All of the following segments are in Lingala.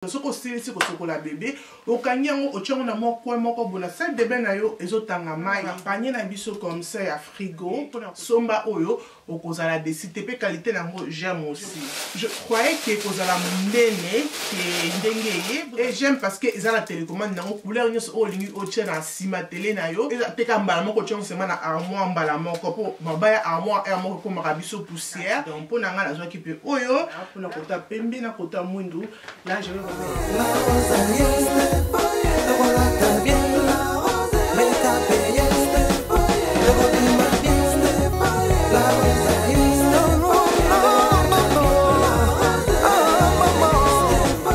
Soko style si ko la bébé o kanyango o tchongo na moko moko bona salle de bain na yo ezotanga mai panier na biso comme ça ya frigo somba oyo o kozala décité pe qualité nango j'aime aussi. Je croyais que kozala ndene que ndenge et j'aime parce que eza la télécommande nango couleur nyos o lingi o tchena na sima télé na yo eza te ka mbala moko tchongo sema na armoire mbala moko po mabaya armoire moko ko makabiso poussière donc po nanga na zwaki pe oyo po na kota pembe na kota mwindu là je vais La rosa y este pollo, chocolate bien la rosa, me escapé y este pollo, luego te más bien este pollo, la rosa y este pollo,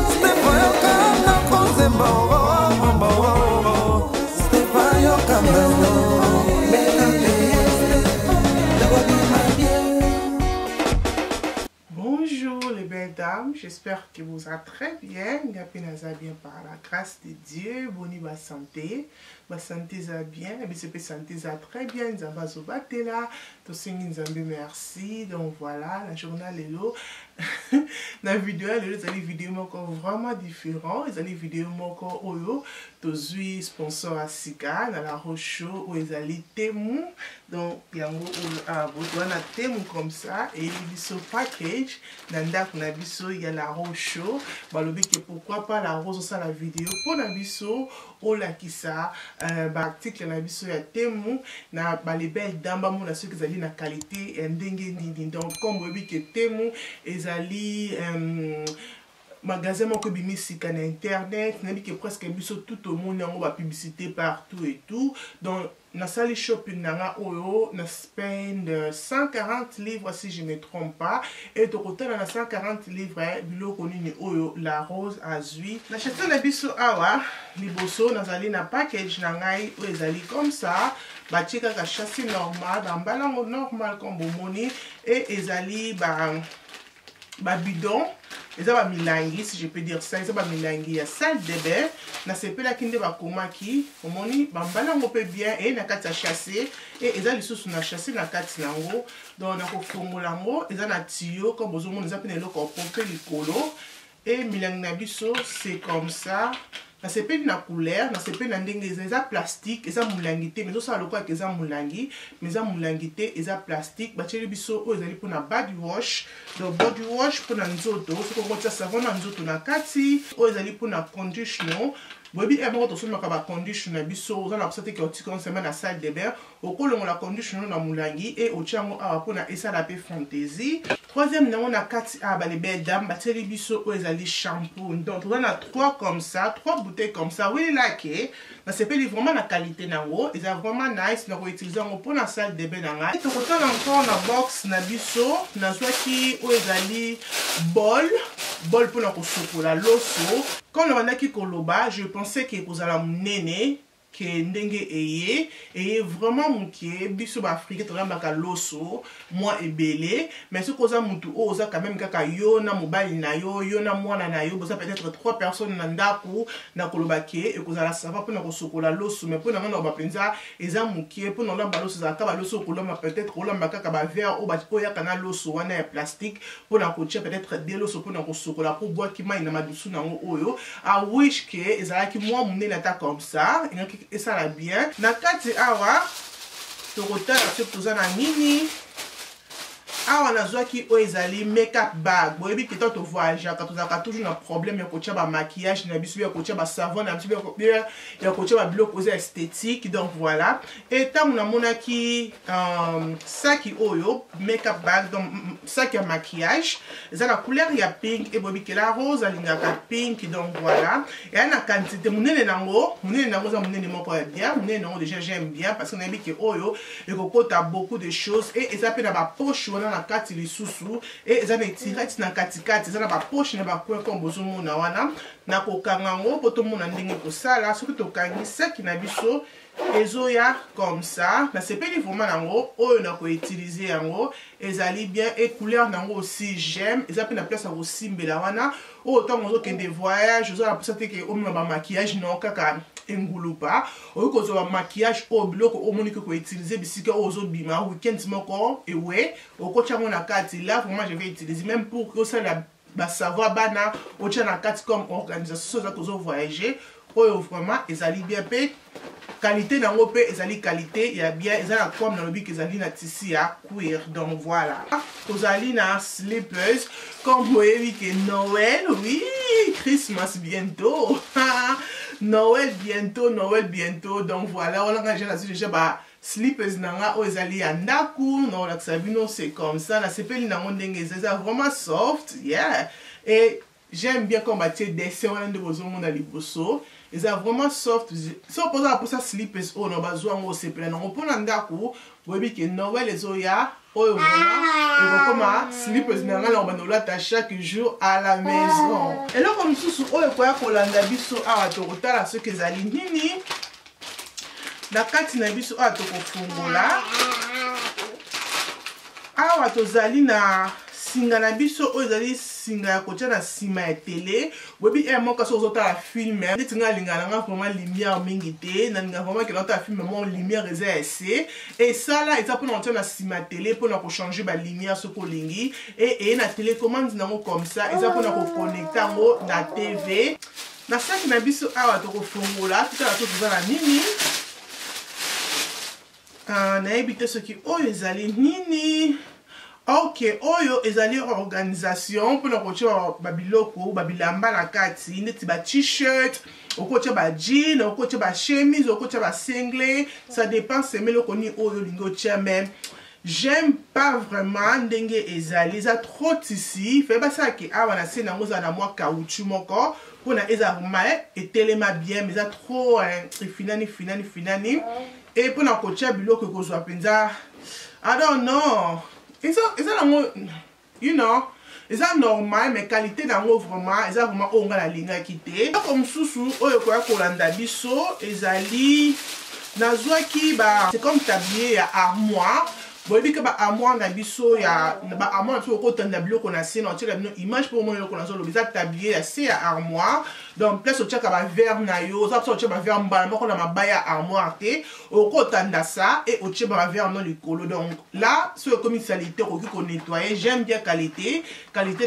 este pollo cambia con zembo, este pollo cambia, me escapé y este pollo, luego te más bien. Bonjour les belles dames, j'espère que vous allez très bien. Naza bien par la grâce de Dieu, boni ba santé za bien, et bien c'est santé za très bien, nzamba zo batela, to singi nzambe merci. Donc voilà, la journal est là. La vidéo, les vidéos moko vraiment différents, les vidéos moko oyo, to zui sponsor à Sika, dans la rocho ou les ali temu, donc yango a na temu comme ça et il biso package, nanda kuna biso il y a la rocho, balobi que pourquoi pas la rose ça la vidéo pour la biso o la kisa article na biso ya temu na ba les belles dames mo na ceux qui ali na qualité ndenge ndindi donc comme obi que temu ezali magasin moko bimisika na internet nabi que presque biso tout au monde yango ba publicité partout et tout donc na sali shopping nanga oyo na spend 140 livres si je me trompe pas et to côté na 140 livres biloko nini oyo la rose azui na chateau na biso awa liboso nazali na package na ngai oyo ezali comme ça batika ka chassis normal bambalango normal comme bomoni et ezali ba bidon eza ba milangi si je peux dire ça eza ba milangi ya salle de bain na sepela kinde ba komaki omoni bambalango pe bien et na kati ya chassis et eza lisusu na chassis na kati nango donc na ko fongola ngo eza na tuyau comme bozomona eza pe na eloko pompe likolo et milangi na biso c'est comme ça. Na sepeli na couleur, na sepeli na ndenge eza plastique, eza mulangi te, mais ça lokwa ke eza mulangi, mais eza mulangi te, eza plastique, bacheli biso o ezali pona body wash. Donc body wash pona nzoto, soko kotia savon na nzoto na kati, o ezali pona conditioner. Bobi e moko to so makaba conditioner biso, oza na posate ke otikon sema na salle de bain, okolongo la conditioner na mulangi et otiango awa pona esala pe fantaisie. Troisième nango na kati a ba les belles dames bateli biso o ezali shampoo. Donc on a trois comme ça, trois bouteilles comme ça. Oui like na sepeli vraiment na qualité nango, eza vraiment nice na ko utiliser ngo pour na salle de bain nanga. Et to kota encore na box na biso, na zwaki o ezali bol pour na ko sokola loso. Quand on a qui koloba, je pensais que kozala munene que ndenge eye vraiment mukie biso ba Afrique to ngamba loso moi ebele mais ce koza mutu oza quand même kaka yo na mobile na yo na mwana na yo boza peut-être 3 personnes na ndaku na koloba ke e kozala sava pona ko sokola loso mais pona ngana ba penza eza mukie pona lamba loso za ka ba loso koloma peut-être kolamba kaka ba verre o ba koya kana loso wana ya plastique pona ko tia peut-être des loso pona ko sokola pour boire ki mai na madusu nango oyo a wish ke ezala ki moi munene ta comme ça et ça la bien na kati awa to kotala ce toza na nini awa nazwaki o ezali make-up bag boyebi ke to voyage ka tozaka toujours na problème ya kotia ba maquillage na biso ya kotia ba savon na biso ya kotia ba biloko oza esthétique donc voilà et tant na monaki saki oyo make-up bag donc saki ya maquillage eza na couleur ya pink et boyebi ke la rose alingaka pink donc voilà et na quantité munene nango za munene moko ya bien munene nango déjà j'aime bien parce que na yebi ke oyo et kokota beaucoup de choses et eza pe na ba poche wana na kati lisusu et eza na tirette na katikati eza na ba poche na ba coin comme bozomona wana na kokanga ngo poto mona ndenge kosala soki tokangi saki na biso ezoya comme ça na sepeli vraiment nango oyo na ko utiliser yango ezali bien et couleur nango aussi j'aime eza pe na place ya kosimbela wana autant ozo kende voyage ozo na posate ke omema ba maquillage non kaka engulupa oyo kozo maquillage o biloko o moni ko utiliser bisika ozo bima weekend moko ewe okocha mona kati là vraiment je vais utiliser même pour que ça la savoir bana otia na kati comme organisation za kozo voyager oyo vraiment ezali bien pe qualité nango pe ezali qualité ya bien ezala comme na lobi ezali na tissu ya cuir. Donc voilà, tozali na slippers comme vous voyez que Noël, oui, Christmas bientôt. Noël bientôt, donc voilà, on a déjà bah slippers nanga o ezali ya ndaku no la sabino, c'est comme ça na sepeli nango ndenge eza vraiment soft, yeah. Et j'aime bien quand batie dessin on de bozo mona liboso eza vraiment soft. Si on pose pour ça slippers o no bazwa ngo sepela nango pona ndaku boyebi ke Noël ezoya oyo vraiment et comme slippers nanga na banola ta chaque jour à la maison. Et là comme susu oyo koya kolanda biso awa tokotala ce que ezali nini na kati na biso awa tokofungola awa tozali na singa na biso oyo ezali singa ya kotia na sima ya tele boyebi moka so ozotala filme neti nga alingana nga vraiment lumière mingi te nalinga vraiment ke naotala filme mo lumière eza ese esala eza mpona kotia na sima ya tele mpona kochange balumière soki olingi eye na télécommande nango comme ça eza mpona koconnecte yango na tv. Na saki na biso awa tokofungola totala so toza na nini nayebi te soki oyo ezali nini. Ok, oyo ezali organisation pour kotia ba biloko ba bilamba na kati neti ba t-shirt okotia ba jean okotia ba chemise okotia ba singlet, ça dépend semelo koni oyo lingo tia même. J'aime pas vraiment ndenge ezali za trop tissu fait ba ça ki awa na se nango za na mwa caoutchouc moko pona eza mal et telema bien mais za trop finani et pona kotia biloko kozwa penza I don't know. It's you know, it's normal, mais qualité nango vraiment, it's vraiment on va la ligne quitter. Comme sous oyo kwa kolanda biso, ezali nazwa ki ba c'est comme tablier ya armoire. Boyebi ke ba armoire na biso ya ba armoire so ko tanda biloko na se na tira bino image pour moi ko na so lobiza tablier ya se ya armoire. Donc place o tchaka ba verre na yo, ça so tchaka ba verre mbala moko na mabaya armoire te, o ko tanda ça et o tchaka ba verre dans le colo. Donc là, sur comme qualité ko nettoyer, j'aime bien qualité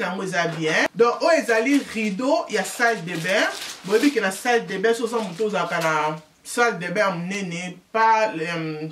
na mo za bien. Donc o ezali rideau ya salle de bain. Boyebi ke na salle de bain so sa moto za kana salle de bain nene pas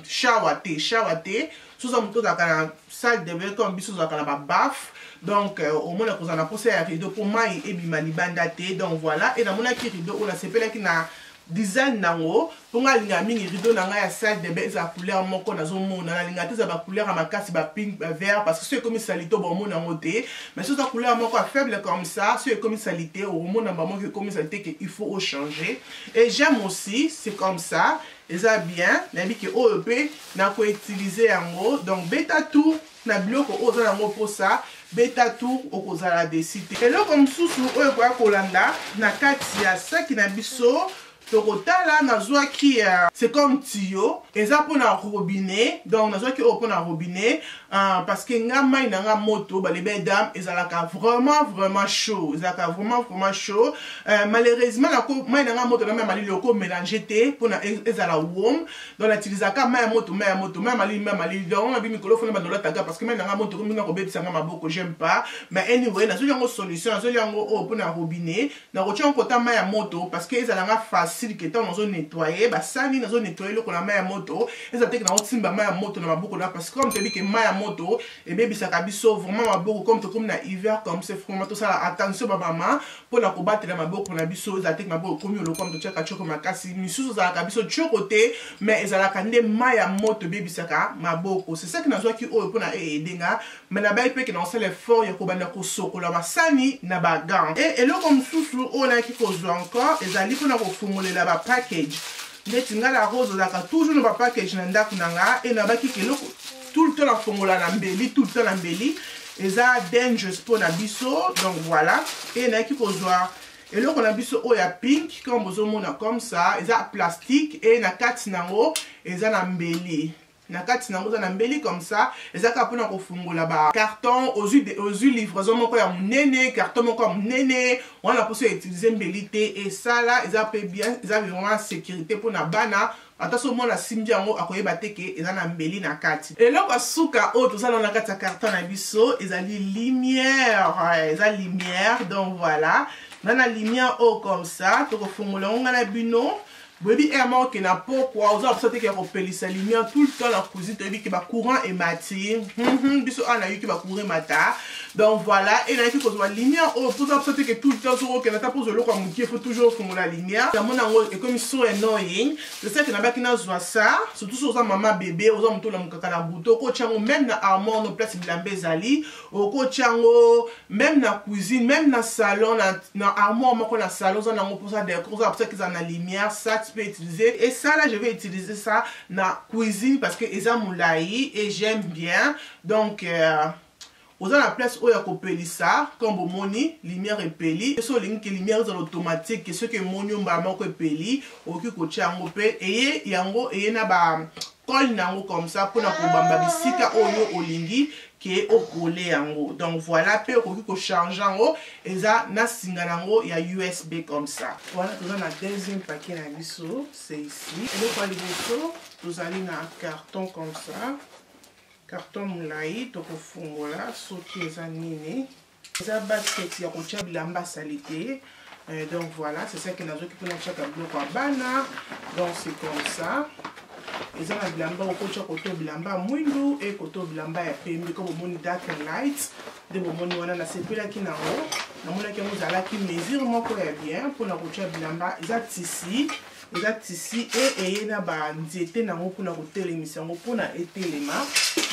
shower te. Sous un moto dans la salle de bain comme biso dans la baf. Donc au moins on a posé un rideau pour moi et bimali bandate. Donc voilà, et dans mon aki rideau on a sepelé qui na design nango pour nga linga mingi rideau nanga ya salle de bain za couleur moko na zo mona na linga te za ba couleur makasi ba pink ba vert parce que c'est comme salito bon mona ngote mais sur sa couleur moko faible comme ça c'est comme salité au mona ba moko comme salité que il faut changer. Et j'aime aussi c'est comme ça et ça bien nabi que OEP na ko utiliser yango donc beta tout na biloko oza nango pour ça beta tout okozala desite. Et là comme susu oyo kwa kolanda na kati ya saki na biso tokotala nazwa ki c'est comme tuyau eza pona robinet. Donc nazwa ki pona robinet parce que nga mai na nga moto ba les dame ezalaka vraiment chaud, ezalaka vraiment chaud. Malheureusement la mai na nga moto na même ali loko mélanger te pona ezala warm. Donc la utilisaka mai moto même ali donc na bi mikolo fona ba dola taga parce que mai na nga moto comme nga ko bebisa nga maboko j'aime pas. Mais anyway nazwa yango solution nazwa yango pona robinet na ko tia kota mai moto parce que ezalanga facile que tant on nettoyer ba sani nazo nettoyer le kona maya moto ezate na otimba maya moto na maboko na parce que comme te dit que maya moto et baby ça kabiso vraiment maboko comme na hiver comme c'est vraiment tout ça attention ba maman pour la combattre na maboko na biso ezate maboko comme le comme to chaka choko makasi misusu za kabiso chokote mais ezala kande maya moto baby ça ka maboko c'est ça que nazo ki o pour na edenga mais na ba pe que na on l'effort ya ko bana ko sokola ba sani na ba gant et le comme susu on a ki ko zo encore ezali pour na ko fumuler la package ndeti nga la rose ozaka toujours na package na ndako nanga et na baki ke loko tout le temps la fongola na mbeli tout le temps na mbeli eza dangerous pour na biso. Donc voilà et na ki kozwa et loko na biso oya pink comme bozomona comme ça eza plastique et na kati nango eza na mbeli na kati nango za na mbeli comme ça ezaka pona ko fungola ba carton aux yeux livraison moko ya munene carton moko ya munene on a possible utiliser mbeli te et ça là eza pe bien eza vraiment sécurité pona bana attention mon la simbi yango akoyeba te ke eza na mbeli na kati eloko asuka oyo tozala na kati ya carton na biso ezali lumière eza lumière donc voilà na lumière oyo comme ça tokofungola ngo na bino Baby et moi qui n'a pas quoi, vous avez que repérer sa lumière tout le temps la cuisine, qui va courant et matin. Biso on a eu qui va courir matin. Donc voilà, et là qui cause la lumière, oh vous avez que tout le temps sur que la tape sur le quoi, il faut toujours faire la lumière. La mon angle et comme ils sont annoying, je sais que n'a pas qui n'a joué ça, surtout sur sa maman bébé, aux hommes tout le monde qui a la bouteille, au chango même na armoire no place de la bezali, au chango même na cuisine, même na salon, na armoire moi qu'on a salon, on a pour ça des causes pour ça qu'ils ont la lumière, ça tu peux utiliser. Et ça là je vais utiliser ça na cuisine parce que ils ont moulaï et j'aime bien. Donc vous avez la place où il y a coupé ça, comme vous moni, lumière et peli. Et sur ligne que lumière dans l'automatique, que ce que moni on va manquer peli, ou que coach en opé, et yango et na ba col nango comme ça pour na kubamba bisika oyo olingi qui est au collé yango. Donc voilà, pe ou que charge en haut, et ça na singa nango il y a USB comme ça. Voilà, nous avons la deuxième paquet na biso, c'est ici. Et le quoi les biso, vous allez na un carton comme ça. Carton moulaï, toko fungola, soki eza nini. Eza basket ya kotia bilamba salité. Donc voilà, c'est ça que nous avons qui peut chaque bloc à bana. Donc c'est comme ça. Eza na bilamba okotia koto bilamba mwindu et koto bilamba ya pembe comme moni dark and light. De moni wana na sepela ki na ho. Na mona ki ngozala ki mesure moko ya bien pour na kotia bilamba eza tissu. Eza tissu et na ba nzete nango pour na kotelemisa ngo pour na etelema.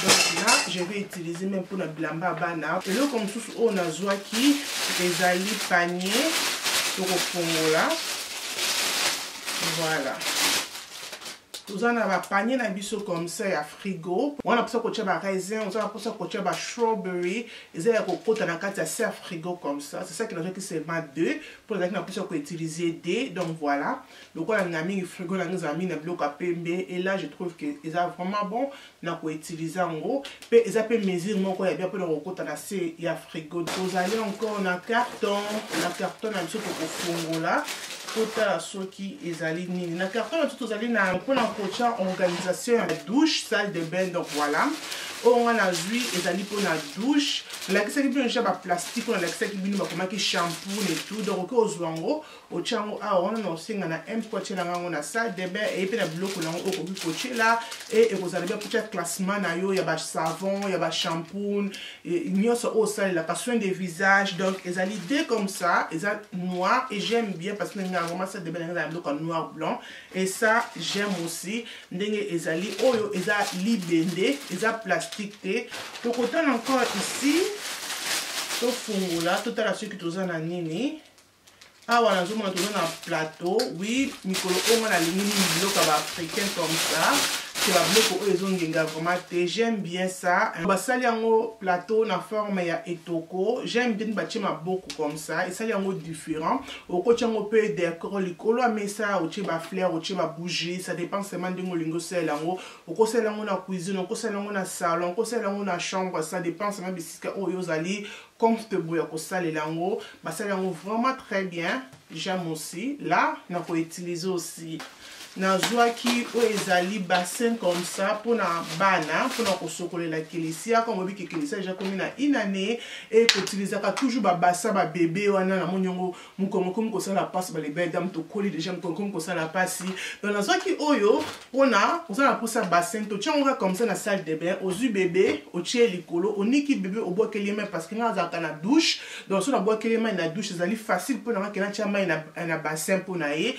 Donc là je vais utiliser même pour na bilamba bana. Et là comme sous on a zwaki ezali panier pour fongola. Voilà. Vous en avez un panier na biso comme ça à frigo. On a pour ça cocher ba raisin, on a pour ça cocher ba strawberry, et ça ko kota na kati à frigo comme ça. C'est ça qui nous qui seulement 2 pour les gens qui peuvent utiliser des. Donc voilà. Donc on a mis le frigo na nous a mis na bloc à pembe et là je trouve que ils a vraiment bon na ko utiliser en gros. Pe ils a peut mesure mon quoi bien pour le kota na c'est ya frigo. Vous allez encore na carton na biso pour fongo là. Kota soki ezali nini na carton na tout ezali na pour la organisation de douche, salle de bain. Donc voilà, on a vu ezali pour la douche la qui c'est bien un plastique on a l'accès qui bino comme qui shampoo et tout. Donc au zwango au chango a on a aussi na un poche là on a salle de bain et puis la bloc là on ko poche là et vous allez bien peut-être classement na yo ya ba savon ya ba shampoo et nyoso au salle la passion des visages. Donc ezali deux comme ça ezali noir et j'aime bien parce que vraiment ça de bain dans bloc en noir blanc et ça j'aime aussi ndenge ezali oyo eza libende eza plastique te. Donc autant encore ici to fungula tout à la suite que na nini ah voilà zo mona to na plateau oui mikolo on a ligne bloc africain comme ça. C'est la bloc où ils ont vraiment j'aime bien ça. Basali yango plateau na forme ya etoko. J'aime bien bâtir ma beaucoup comme ça et ça yango différent. Au côté yango peut décor likolo mais ça au ba fleur au ba bougie ça dépend seulement de ngolingo sel yango. Au côté yango na cuisine, au côté yango na salon, au côté yango na chambre, ça dépend seulement bisika o yozali comfortable ya ko sala yango. Basali yango vraiment très bien. J'aime aussi. Là, on peut utiliser aussi na zwaki o ezali bassin comme ça pour na bana pour na kosokola la kilisia comme obi ke kilisia déjà comme na inane et utiliser ka toujours ba bassin ba bébé wana na monyongo mukongo comme ko sala passe ba les belles dames to coller déjà comme ko sala passe dans na zwaki oyo ona osala pour ça bassin to tchonga comme ça na salle de bain ozu bébé o tie likolo oniki bébé o boke les mains parce que na za na douche donc so na boke les mains na douche ezali facile pour na ka tia main na bassin pour na et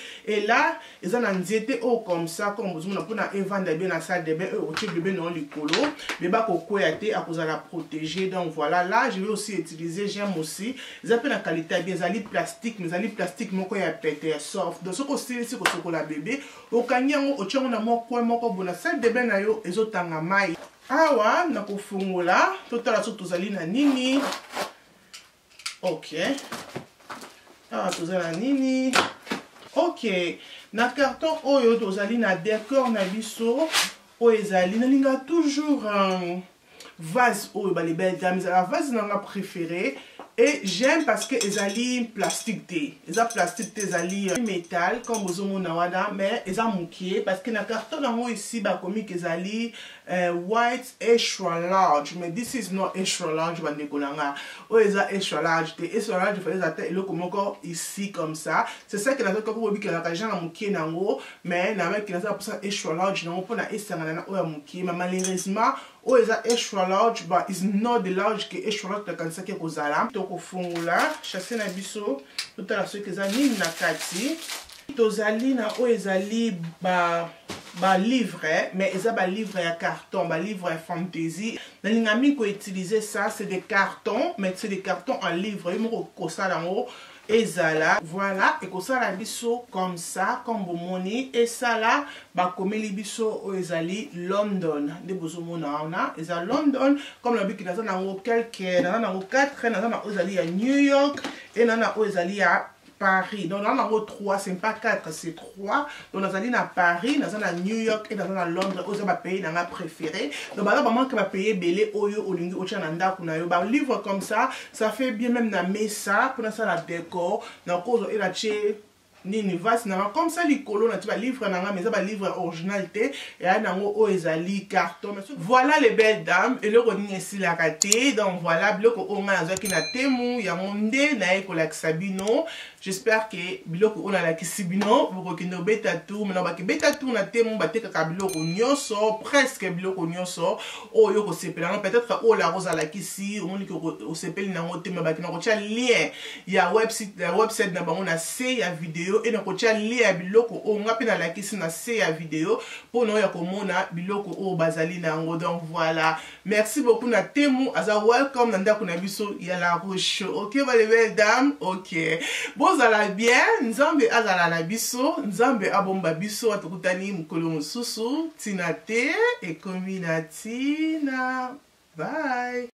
là ezana nzete oh comme ça comme vous on a vendre bien la salle de bain au bébé non le colo bébé ko été à cause de la protéger. Donc voilà, là je vais aussi utiliser, j'aime aussi ils appellent la qualité bien zali plastique mais zali plastique mon quoi ya pété soft donc ce que c'est ko la bébé au kanyango au tchongo na moko moko bona salle de bain na yo ezotanga mai awa na ko fungola totala so tozali na nini. OK ah tozali na nini. OK na carton oyo tozali na décor na biso o ezali na linga toujours vase oyo ba les belles dames la vase nanga préféré Et j'aime parce que ezali plastique té. Eza plastique té ezali métal comme bozomona wana mais eza mokie parce que na carton nango ici ba komi que ezali white extra large mais this is not extra large bandeko nanga. O eza extra large té extra large fa eza té eloko moko ici comme ça. C'est ça que la ko bobi que la gens na mokie nango mais na mec qui na ça pour ça extra large nango pona esanga na o ya mokie mais malheureusement o eza extra large but is not the large que extra large ta kanisa ke kozala to ko fungula chasser na biso totala ce que za nini na kati tozali na o ezali ba livre mais eza ba livre ya carton ba livre ya fantaisie na lingami ko utiliser ça c'est des cartons mais c'est des cartons en livre mo ko sala ngo ezala voilà et ko sala biso comme ça comme bomoni et ça là ba komeli biso o ezali London de bozomona ona eza London comme la biki na nango quelques na 4 na ezali ya New York et na o ezali ya Paris. Donc, on a 3, c'est pas 4, c'est 3. Donc, on a à Paris, on a New York et on a Londres. On a pays dans la préféré. Donc, on va payer belé oyo olingi ochananda kuna yo. Ba livre comme ça fait bien même na mesa pour ça la décor. Na cause et la che nini vasi na comme ça les colos na tu vas livre na mais ça va livre originalité et a nango o ezali carton. Voilà les belles dames et le roni ici la raté. Donc voilà biloko o nga na ki na temu ya monde na eko la sabino. J'espère que biloko on a la kisibino vous rekino beta tout maintenant ba ki beta tout na temu ba te ka biloko nyonso presque biloko nyonso o yo ko sepela peut-être o la rose la kisi o moni ko o sepeli na ngote ba ki na ko tia lien ya website na bango na se ya vidéo et na ko tia lien ya biloko o nga pe na la kisi na se ya vidéo pour no ya ko mona biloko o bazali na ngo. Donc voilà, merci beaucoup na temu aza welcome na ndako na biso ya la roche. OK les belles dames, OK bozala bien nzambe azala la biso nzambe abomba biso atukutani mukolo mususu tina te ekomi na tina bye.